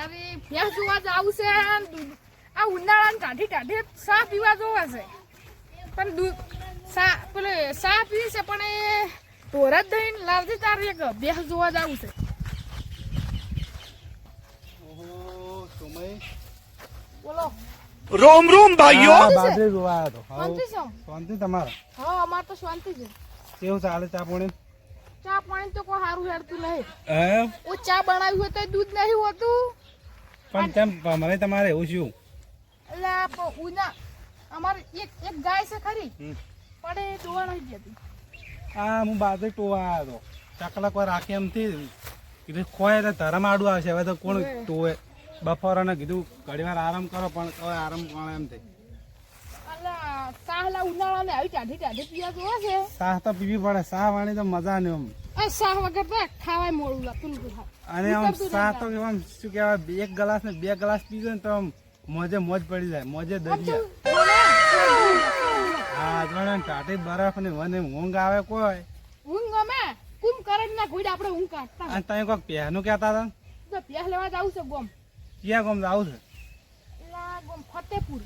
તારી ભેંસ જોવા જાવું છે આ ઉનાળાની ટાઢી ચા પીવા જોવા છે પણ ચા પીવી છે પણ એ ઢોર જ દઈને લાવજે તારે એક ભેંસ જોવા જાવું છે. બોલો રોમ રોમ ભાઈઓ. બાજરી જોવા આવ્યો તો. શાંતિ છો? શાંતિ તમારે? હા અમાર તો શાંતિ છે. કેવું ચાલે ચા પાણી? ચા પાણી તો કોઈ સારું હેડતું નહીં. હે ઓ ચા બનાવ્યું હોય તો દૂધ નહીં હોતું. પણ તેમ મને તમારે એવું શું? એટલે ઉના અમારે એક ગાય છે ખરી પણ એ જોવા નહીં જતી. હા હું બાજરી ટોવા આવ્યો તો ચકલા કોઈ રાખી એમથી કીધું ખોય એટલે ધરમ આડું આવશે. હવે તો કોણ ટોવે? બપોરાને કીધું ઘડી વાર આરામ કરો પણ હવે આરામ કોણ એમ થઈ. સાહલા ઉનાળાને આવી ટાઢી પીવા જોવા છે. સાહ તો પીવી પડે. સાહ વાણી તો મજા નહીં આમ. આ સાહ વગર તો ખાવાય મોડું લાગતું થાય. અને આમ સાહ તો આમ શું કહેવાય એક ગ્લાસ ને 2 ગ્લાસ પીજો ને તો આમ મોજે મોજ પડી જાય. મોજે દરિયા. હા જોડે ટાટી બરફ ને વને ઊંઘ આવે કોઈ. ઊંઘ ગમે કુમ કરે ના કોઈ આપણે ઊંઘ કાઢતા. અને તમે કોઈક પહેનું કહેતા હતા તો પહે લેવા જાવું છે ગોમ. ક્યાં ગામ જવું છે? ગોમ ફતેપુર.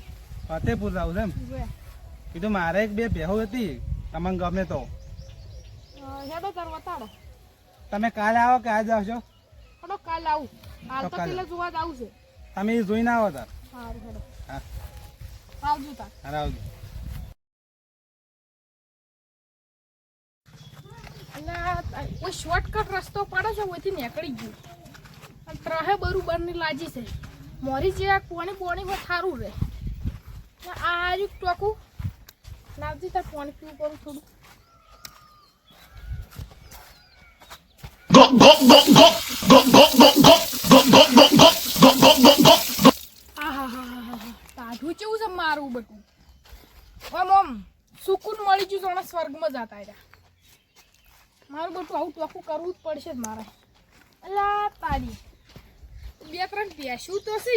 ફતેપુર જવું છે એમ? કીધું મારે એક 2 પહેવું હતી તમને ગમે તો. હેડો તાર વતાડો. તમે કાલે આવો કે આજે આવશો? હેડો કાલે આવું. હાલ તો પેલા જોવા જાવું છે. તમે જોઈને આવો તાર. સારું હેડો. હા આવજો તાર. હારે આવજો. કોઈ શોર્ટકટ રસ્તો પડે છે ઓયથી નીકળી ગયું અને ત્રહે બરોબર ની લાજી છે મોરી જે પોણી હોય સારું રહે. આ રીત ટોકું લાવજી તાર પોણી પીવું કરું થોડું. તાઢું કેવું છે મારું બધું. આમ સુકૂન મળી ગયું જાણે સ્વર્ગમાં જતા રહ્યા. મારું બધું આવું ટોકું કરવું જ પડશે જ મારે. અલા તારી 2-3 ભેંસું તો છે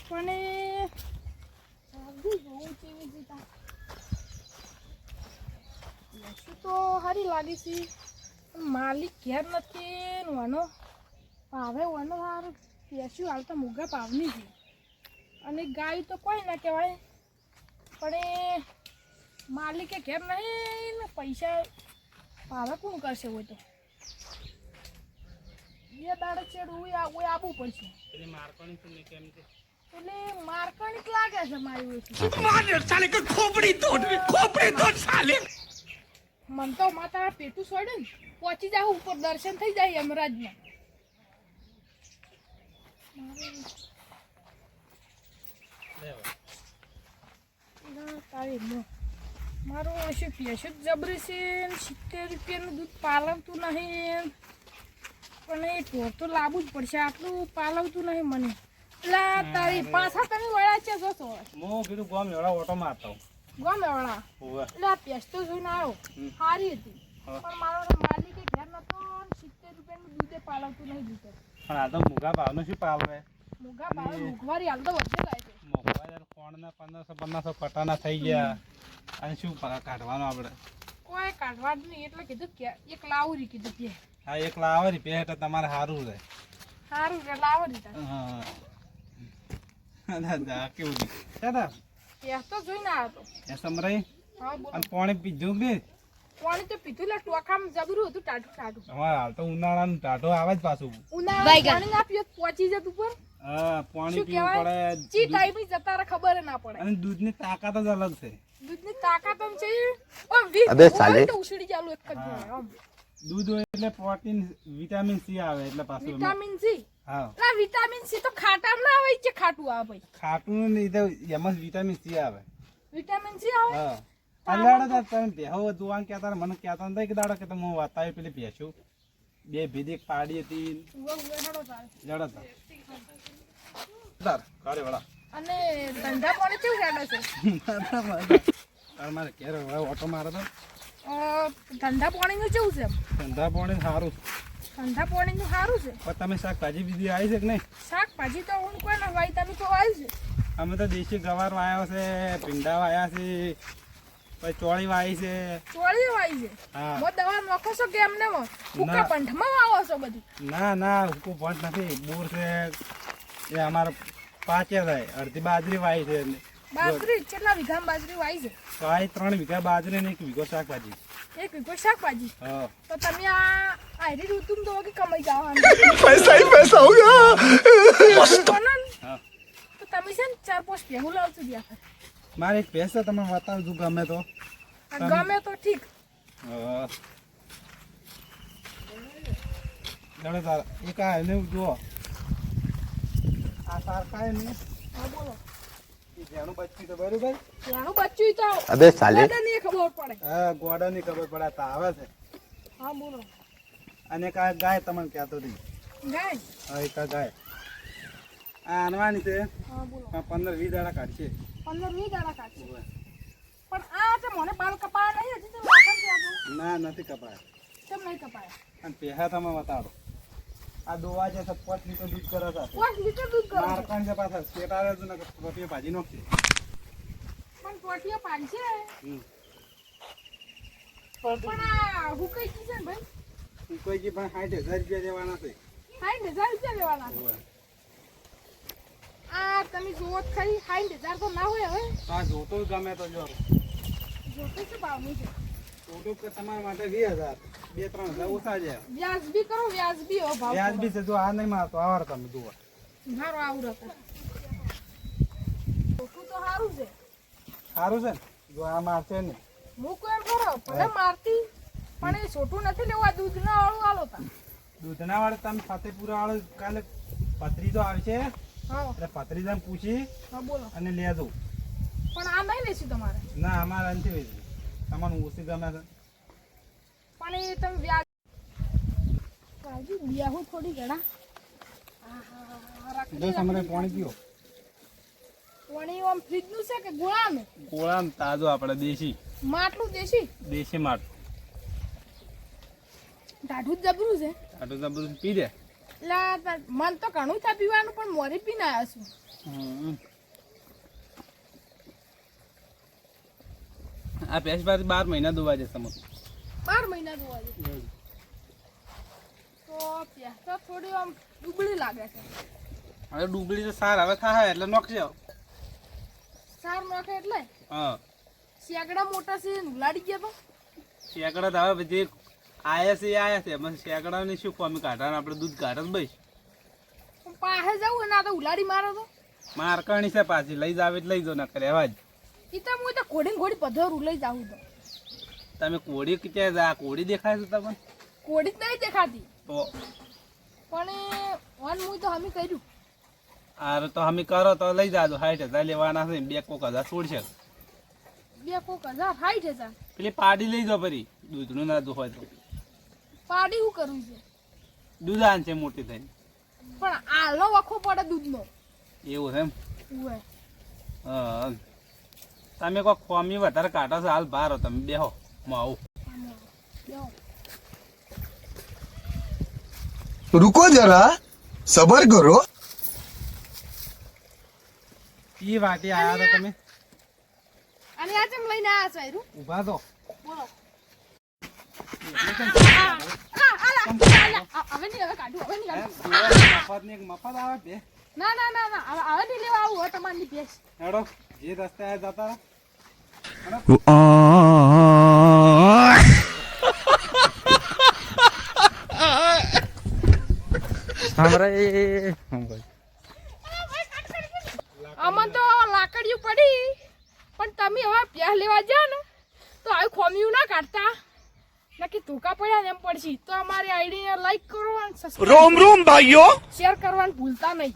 પણ ભેંસું તો સારી લાગે છે. માલિક ઘેર નથી વાનો ભાવે વાનો સારું ભેંસું હાલ તો મોઘા ભાવની છે અને ગાય તો કોઈ ના કહેવાય પણ એ માલિકે ઘેર નહીં ને પૈસા ભાવે કોણ કરશે હોય તો 2 દાડે ચેડું હોય આપવું પડશે. એટલે મારકણી જ લાગે છે મારી મન તો માતા પેટું છોડે ને પહોંચી જાવ ઉપર દર્શન થઈ જાય યમરાજમાં. મારું હશે પૈસું જ જબરી છે 70 રૂપિયાનું દૂધ પાલવતું નહીં પણ એ ઢોર તો લાવવું જ પડશે. આટલું પાલવતું નહીં મને. એટલે તારી પાછા તમે વળ્યા છે શું છો? હું કીધું ગામ એવડા ઓટો મારતો ગમે વળા એટલે આ પેસ્ટ તો જોઈને આવ્યો સારી હતી પણ મારો માલિકે ઘેર નતો 70 રૂપિયાનું દૂધે પાલવતું નહીં દીધું. પણ આ તો મોઘા ભાવનું શું પાલવે? મોઘા ભાવ મોંઘવારી હાલ તો વધે જાય છે. મોઘવારી કોણના 1500 પટાના થઈ ગયા અને શું કાઢવાનું આપણે? કોઈ કાઢવા જ નહીં એટલે કીધું કે એક લાવરી કીધું કે હા એક લાવરી પે એટલે તમારે સારું રહે. સારું રે લાવરી તા. હા દાદા કેવું દાદા પેસ્ટ તો જોઈને આવ્યો તો એ સમરાઈ હા બોલો. અને પાણી પીધું કે પાણી તો પીધું લે ટોકામાં જબરું હતું ટાઢું. અમારે હાલ તો ઉનાળાનું ટાઢો આવે જ પાછું. ઉનાળા પાણી ના પીએ પહોંચી જતું પર હા પાણી શું પીવું કહેવાય પડે. ચી ટાઈમે જતા રહે ખબર ના પડે. અને દૂધની તાકાત જ અલગ છે. દૂધની તાકાત આમ છે અબે સાલે તો ઉછળી ચાલુ એક જ હોય આમ. દૂધ હોય એટલે પ્રોટીન વિટામિન સી આવે એટલે પાછું વિટામિન સી. હા ના વિટામિન સી તો ખાટામાં ના આવે છે ખાટું આવે ભાઈ. ખાટું નહીં તો એમાં વિટામિન સી આવે. વિટામિન સી આવે. હા અલ્લાડો તમે બેહો દુવાન કહેતા મને કહેતા નથી કે દાડો કે હું વાતાવી પેલી ભેંસું 2 ભેદી પાડી હતી લડો તાર કારે વડા અને ધંધા પાણી કેવું હેડે છે? મારે ઘેર ઓટો મારે તો ધંધા પાણીનું કેવું છે? ધંધા પાણી સારું. ધંધા પાણીનું સારું છે પણ તમે શાકભાજી બીજી આવી છે કે નહીં? શાકભાજી તો હું કોઈ ના વાય તમે તો આવ્યું છે. અમે તો દેશી ગવાર વાયા છે, ભીંડા વાયા છે, પછી ચોળી વાઈ છે. ચોળી વાઈ છે. હા. મો દવા નોખો છો કે એમને ફૂકા ના. પંઠમાં વાવો છો બધું? ના હુકુ પણ નથી. બોર છે એ અમારે પાકે થાય. અડધી બાજરી વાઈ છે. બાજરી કેટલા વીઘામાં બાજરી વાઈ છે? વાઈ 3 વીઘા બાજરી ને 1 વીઘો શાકભાજી. 1 વીઘો શાકભાજી. હા. તો તમે આ આયરી ઋતુમાં તો કે કમાઈ જાવ. पैसा ही पैसा होगा હા. તો તમે છે ને 4-5 ભેગું લાવજો ત્યાં. મારે એક ભેંસ છે, તમે બતાવજો ગમે તો. ગમે તો ઠીક. હા. ચાલો તાર એક આ એને જુઓ. આ સારખાય ને હા બોલો. એ જેનું બચ્ચું તો બરોબર. ત્યાંનું બચ્ચું તો अबे साले બધાને ખબર પડે. હા, ગોડાની ખબર પડે તો આવે છે. હા બોલો. અને કા ગાય તમને કહેતો હતી. ગાય. હા, એક આ ગાય આ આનવાની છે. હા બોલો. 15-20 દાડા કાઢશે. 15-20 દાડા કાઢશે. પણ આ છે મને બાલ કપાયા નહીં હજી તો વાસણ છે આપણું. ના, નથી કપાય. કેમ નહીં કપાયા? અને પેહા તમે બતાડો. આ દોવા છે 5 લીટર દૂધ કરે છે. 5 લીટર દૂધ કરો છો. મારકણ છે પાછા શેટ આવે છે ને રોટીઓ ભાજી નાખશે. પણ ટોટિયા પાડશે. હમ. પણ આ હુકાઈ ગઈ છે ને ભાઈ. કોઈ કી પણ 60,000 રૂપિયા દેવાના છે. 60,000 રૂપિયા લેવાના છે. હોવે. આ તમે જોવો જ ખરી 60,000 તો ના હોય હવે. આ જોતો ગમે તો જો. જોતો છે ભાવનું છે. જોતો કે તમારા માટે 20,000 2-3 હજાર ઓછા છે. વ્યાજબી કરો વ્યાજબી હો ભાવ. વ્યાજ બી છે. જો આ નહીં મારતો આવાર તમે જુઓ. મારો આવું હતા. જોતું તો સારું છે. સારું છે ને? જો આ મારશે ને મૂકો એમ કરો ભલે મારતી પણ એ છોટું નથી લેવા દૂધ ના વાળું આલો તા. દૂધના વાળે તમે ફતેપુરા વાળો કાલે પતરી તો આવશે. હા એટલે પતરી તમે પૂછી હા બોલો. અને લેજો. પણ આ નહીં લેશું તમારે. ના, અમારે નથી વેચવું. તમને ઓછી ગમે છે. પણ એ તમે વ્યાજ કાજી બિયાહું થોડી ઘણા. જો તમારે પાણી પીઓ. પાણી આમ ફ્રીજ નું છે કે ગોળાનું? ગોળામ તાજો આપણે દેશી માટલું દેશી માટલું. ટાઢું જ જબરું છે. આટલું તો બધું પી દે. એટલે મન તો ઘણું થાય પીવાનું પણ મોરી પીને આવ્યા છું. આ ભેંસ પાસે 12 મહિના દોવા છે સમજ. 12 મહિના જોવા છે. તો પ્યાસ તો થોડી આમ ડૂબળી લાગે છે. હવે ડુંગળી તો સાર હવે ખાય એટલે નોખશે. સાર નાખે એટલે હા, શેકડા મોટા છે ઉલાડી ગયા તો. શેકડા તો હવે જે આયા છે એ આયા છે. બસ શેકડાની શું કોમી કાઢવાનું, આપણે દૂધ કાઢે જ ભાઈ. પણ પાસે જવું ને આ તો ઉલાડી મારો તો. મારકણી છે પાછી. લઈ જાવ એટલે લઈ જાવ ના કરે અવાજ. એ તો હું તો ઘોડી ઘોડી પધરું લઈ જાઉં તો. તમે કોળી ક્યાં જા? કોળી દેખાય છે તમને? ઘોડી જ નહીં દેખાતી. તો પણ એ વન હું તો હમી કર્યું. આ તો અમે કરો તો લઈ જાજો. 60,000 લેવાના છે. 2 કોક હજાર છોડશે. 2 કોક 60,000. પેલી પાડી લઈ જાઓ ફરી. દૂધનું ના દુખ હોય તો પાડી શું કરવું છે? દૂધ આન છે મોટી થઈને. પણ આલો વખો પડે દૂધનો. એવું છે એમ? ઉવે. હા, તમે કોઈ ખોમી વધારે કાઢો છો હાલ બહાર તમે બેહો. હું આવું. બેહો. रुको जरा सबर करो ઈ વાટી આયા તો તમે અને આ ચમ લઈને આયા છો એરું? ઊભા તો. બોલો. એટલે હવે નહીં હવે કાઢું હવે નહીં કાઢું. મફત આવે બે. ના ના ના ના હવે નહીં લેવા આવું હવે તમારી ભેંસ. હેડો જે રસ્તે આયા જતા રહો. આમાં તો લાકડીયું પડી પણ તમે હવે પ્યાસ લેવા જા ને તો આવી ખોમિયું ના કાઢતા નક્કી ધોકા પડ્યા ને એમ પડશે. તો અમારી આઈડીને લાઈક કરો અને रोम रोम भाइयों શેર કરવાનું ભૂલતા નહીં.